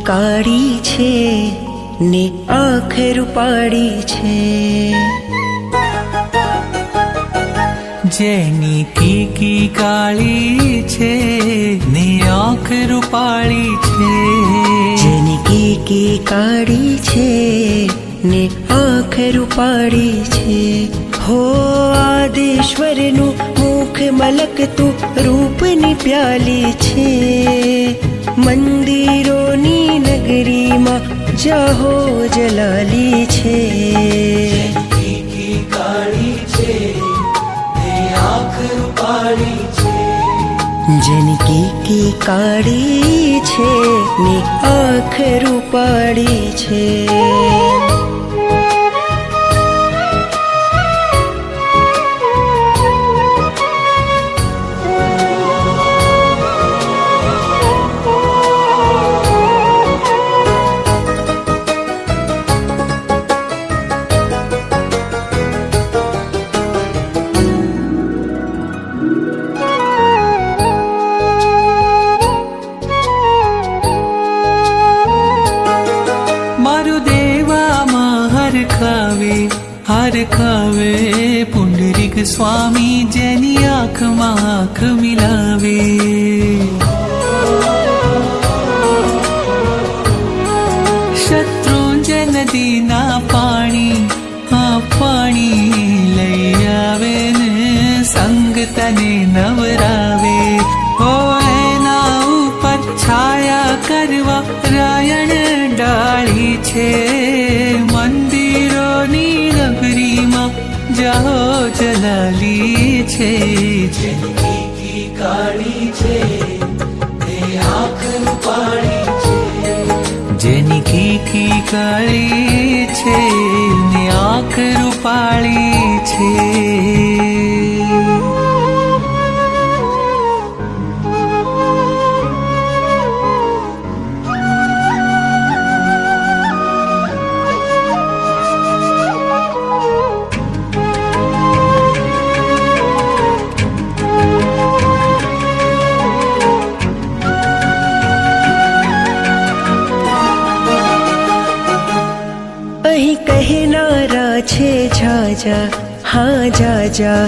કાળી છે ને આંખ રૂપાળી છે, જેની કીકી કાળી છે ને આંખ રૂપાળી છે, જેની કીકી કાળી છે ને આંખ રૂપાળી છે. હો આદેશ્વરનું મુખ મલકતું રૂપની પ્યાલી છે, મંદિરોની નગરીમાં જાહો જલાલી છે. કીકી કાળી છે ને આંખ રૂપાળી છે, જેની કીકી કાળી છે ને આંખ રૂપાળી છે. હરખાવે પુંડરીક સ્વામી જેની આંખમાં આંખ મિલાવે, શત્રુંજય નદીના પાણી લઈ આવે ને સંગ તને નવરાવે. હો એના ઉપર છાયા કરવા રાયણ ડાળી છે, મંદિરોની નગરીમાં જાહો જલાલી છે. જેની કીકી કાળી છે ને આંખ રૂપાળી છે, જેની કીકી કાળી છે ને આંખ રૂપાળી છે. અહીં કહેનારા છે જાજા, હા જાજા,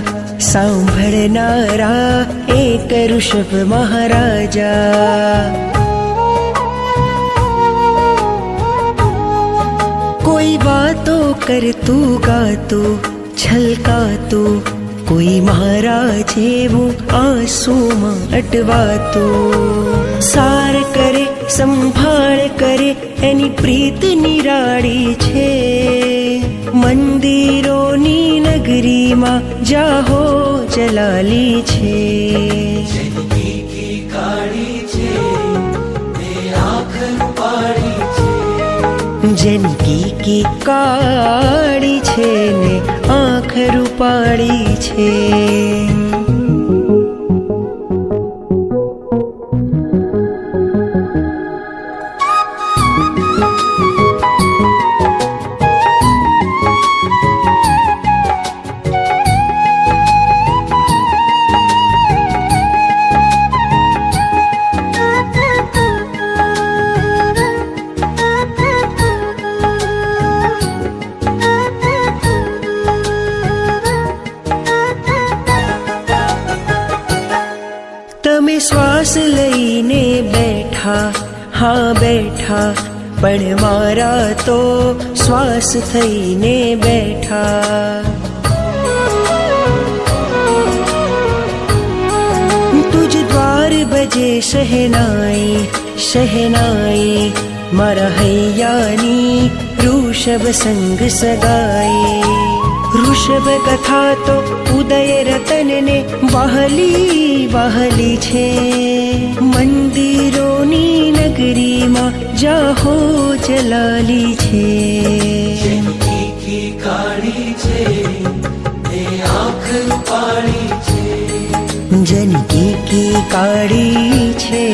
સાંભળનારા એક ઋષભ મહારાજા. કોઈ વાતો કરતું ગાતું છલકાતું, કોઈ મારા જેવું આંસુમાં અટવાતું. સાર કરે સંભાળ કરે એની પ્રીત નિરાળી છે, મંદિરોની નગરીમાં જાહો જલાલી છે. જેની કીકી કાળી છે ને આંખ રૂપાળી છે, જેની કીકી કાળી છે ને આંખ રૂપાળી છે. તમે શ્વાસ લઈને બેઠા, હા બેઠા, પણ મારા તો શ્વાસ થઈને બેઠા. તુજ દ્વાર બજે શહેનાઈ શહેનાઈ, મારા હૈયાની ઋષભ સંગ સગાઈ. ઋષભ કથા તો ઉદય રતનને વહાલી વહાલી છે, મંદિરોની નગરીમાં જાહો જલાલી છે. જેની કીકી કાળી છે ને આંખ રૂપાળી છે, જેની કીકી કાળી છે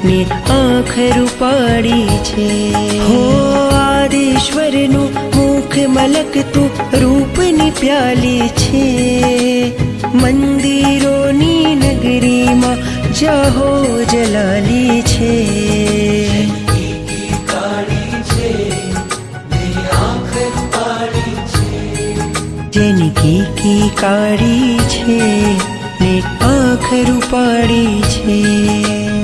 ને આંખ રૂપાળી છે. હો આદેશ્વરનું મુખ મલકતું રૂપની પ્યાલી છે, મંદિરોની નગરીમાં જાહો જલાલી છે. કીકી જેની કીકી કાળી છે ને આંખ રૂપાળી છે.